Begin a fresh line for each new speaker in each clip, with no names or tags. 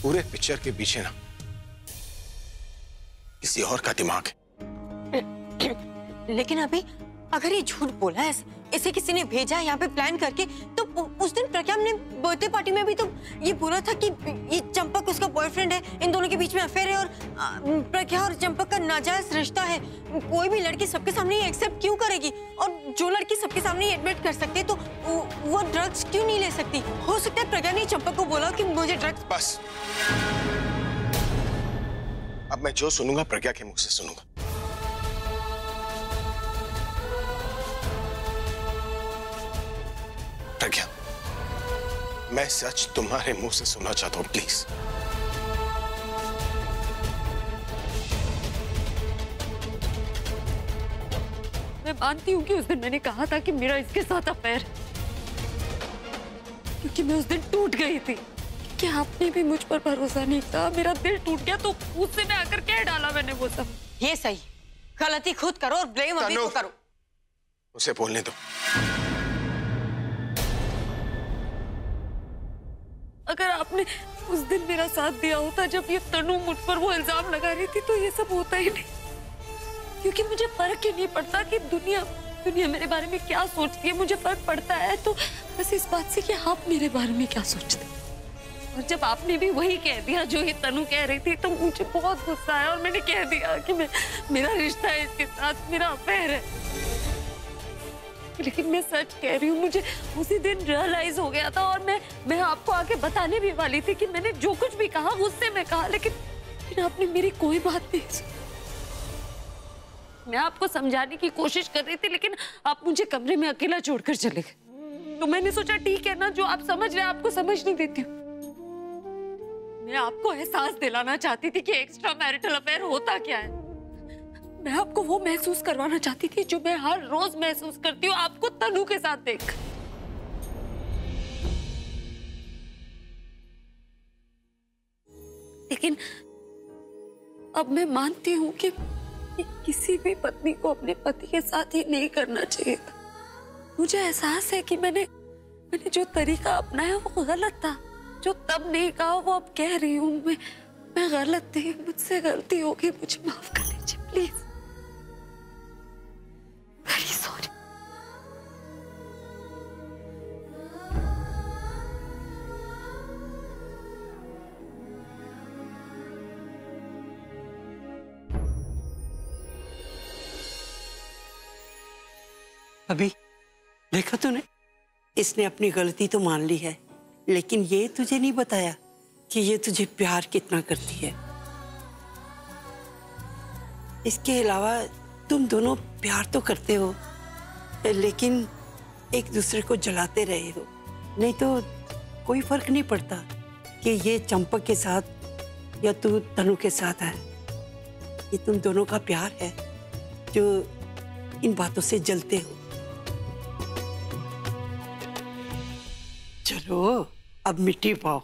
पूरे पिक्चर के पीछे ना किसी और का दिमाग है।
लेकिन अभी अगर ये झूठ बोला है, इसे किसी ने भेजा यहाँ पे प्लान करके, तो उस दिन प्रज्ञा ने बर्थडे पार्टी में भी तो ये बोला था कि ये चंपक उसका बॉयफ्रेंड है, इन दोनों के बीच में अफेयर है और प्रज्ञा और चंपक का नाजायज रिश्ता है। कोई भी लड़की सबके सामने ये एक्सेप्ट क्यों करेगी? और जो लड़की सबके सामने एडमिट कर सकती है तो वो ड्रग्स क्यों नहीं ले सकती? हो सकता है प्रज्ञा ने चंपक को बोला कि मुझे ड्रग्स।
बस, अब मैं जो सुनूंगा प्रज्ञा के मुख से सुनूंगा। प्रज्ञा, मैं सच तुम्हारे मुंह से सुनना चाहता हूं, प्लीज।
मैं मानती हूँ कि उस दिन मैंने कहा था कि मेरा इसके साथ अफेयर है, क्योंकि मैं उस दिन टूट गई थी कि आपने भी मुझ पर भरोसा नहीं किया, मेरा दिल टूट गया, तो उससे मैं आकर कह डाला मैंने वो सब।
ये सही, गलती खुद करो और ब्लेम अभी को करो।
उसे बोलने दो।
अगर आपने उस दिन मेरा साथ दिया होता जब ये तनु मुझ पर वो इल्जाम लगा रही थी, तो ये सब होता ही नहीं, क्योंकि मुझे फर्क ही नहीं पड़ता कि दुनिया मेरे बारे में क्या सोचती है। मुझे फर्क पड़ता है तो बस इस बात से कि आप मेरे बारे में क्या सोचते हैं। और जब आपने भी वही कह दिया जो ये तनु कह रही थी, तो मुझे बहुत गुस्सा आया और मैंने कह दिया कि मेरा रिश्ता है इसके साथ, मेरा अफेयर है। लेकिन मैं सच कह रही हूँ, मुझे उसी दिन रियलाइज हो गया था और मैं आपको आके बताने भी वाली थी कि मैंने जो कुछ भी कहा गुस्से में कहा, लेकिन आपने मेरी कोई बात नहीं सुनी। मैं आपको समझाने की कोशिश कर रही थी, लेकिन आप मुझे कमरे में अकेला छोड़कर चले गए। तो मैंने सोचा ठीक है ना, जो आप समझ रहे हैं आपको समझ नहीं देती हूँ। मैं आपको एहसास दिलाना चाहती थी कि एक्स्ट्रा मैरिटल अफेयर होता क्या है। मैं आपको वो महसूस करवाना चाहती थी जो मैं हर रोज महसूस करती हूँ आपको तनु के साथ देख। लेकिन अब मैं मानती हूँ कि किसी भी पत्नी को अपने पति के साथ ही नहीं करना चाहिए था। मुझे एहसास है कि मैंने जो तरीका अपनाया वो गलत था। जो तब नहीं कहा वो अब कह रही हूँ। मैं गलत थी, मुझसे गलती हो गई, मुझे माफ कर दीजिए प्लीज। Very sorry.
अभी देखा तूने, इसने अपनी गलती तो मान ली है, लेकिन ये तुझे नहीं बताया कि ये तुझे प्यार कितना करती है। इसके अलावा तुम दोनों प्यार तो करते हो, लेकिन एक दूसरे को जलाते रहे हो। नहीं तो कोई फर्क नहीं पड़ता कि ये चंपक के साथ या तू तनु के साथ है। ये तुम दोनों का प्यार है जो इन बातों से जलते हो। चलो अब मिट्टी पाओ।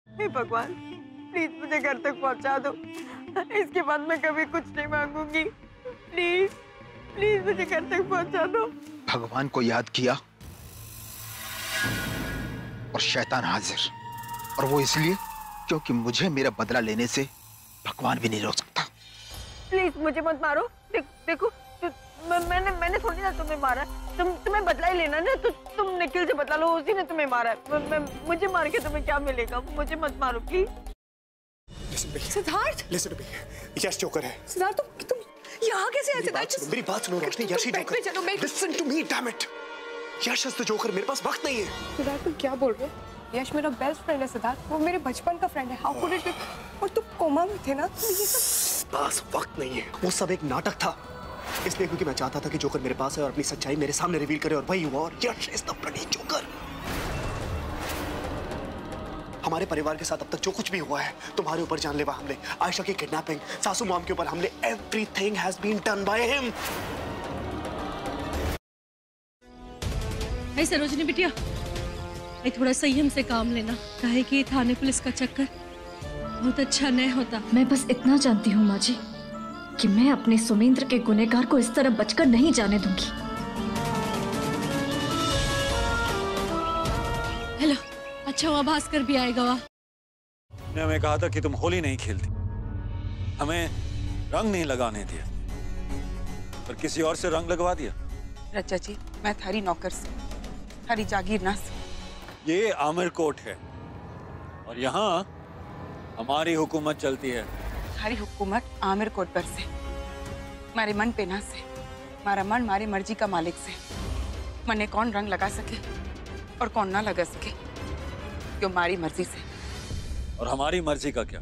हे भगवान, प्लीज मुझे घर तक पहुंचा दो। इसके बाद मैं कभी कुछ नहीं मांगूंगी। प्लीज प्लीज मुझे घर तक पहुंचा दो।
भगवान को याद किया और शैतान हाजिर, और वो इसलिए क्योंकि मुझे मेरा बदला लेने से भगवान भी नहीं रोक सकता।
प्लीज मुझे मत मारो। देखो मैंने थोड़ी ना तुम्हें मारा। तुम्हें बदला ही लेना ना, तो तुम निखिल से बदला लो, उसी ने तुम्हें मारा है। मुझे मार के तुम्हें क्या मिलेगा? मुझे मत मारो प्लीज।
सिद्धार्थ,
यश जोकर है।
सिद्धार्थ तुम यहाँ कैसे आए?
मेरी बात सुनो रोशनी, यश ही joker. Listen to me, damn it. Yash is the joker. मेरे पास वक्त नहीं है।
सिद्धार्थ तुम क्या बोल रहे हो? यश मेरा बेस्ट फ्रेंड है सिद्धार्थ, वो मेरे बचपन का फ्रेंड है। How could it? और तुम कोमा में थे ना, तो ये सब
पास वक्त नहीं है। वो सब एक नाटक था, इसलिए क्योंकि मैं चाहता था कि जोकर मेरे पास है और अपनी सच्चाई मेरे सामने रिवील करे, और वही हुआ। और यश इज द ब्लडी जोकर। हमारे परिवार के साथ अब तक जो कुछ भी हुआ है, तुम्हारे ऊपर जानलेवा हमले, आयशा की किडनैपिंग, सासू मॉम के ऊपर हमले, everything has been done by him.
नहीं सरोजिनी बिटिया, थोड़ा संयम से काम लेना, काहे कि थाने पुलिस का चक्कर बहुत अच्छा नहीं होता।
मैं बस इतना जानती हूँ माँ जी
कि मैं अपने सुमेंद्र के गुनहगार को इस तरह बचकर नहीं जाने दूंगी। हेलो, अच्छा हुआ भास्कर भी आएगा।
ने हमें कहा था कि तुम होली नहीं खेलती, हमें रंग नहीं लगाने दिया, पर किसी और से रंग लगवा दिया।
रचा जी, मैं थारी नौकर से, थारी जागीर ना से।
ये आमिर कोट है और यहाँ हमारी हुकूमत चलती है।
थारी हुकूमत आमिर कोट पर से, मारे मन पे ना से, मारा मन मारी मर्जी का मालिक से। मने कौन रंग लगा सके और कौन ना लगा सके, क्यों मारी मर्जी से।
और हमारी मर्जी का क्या?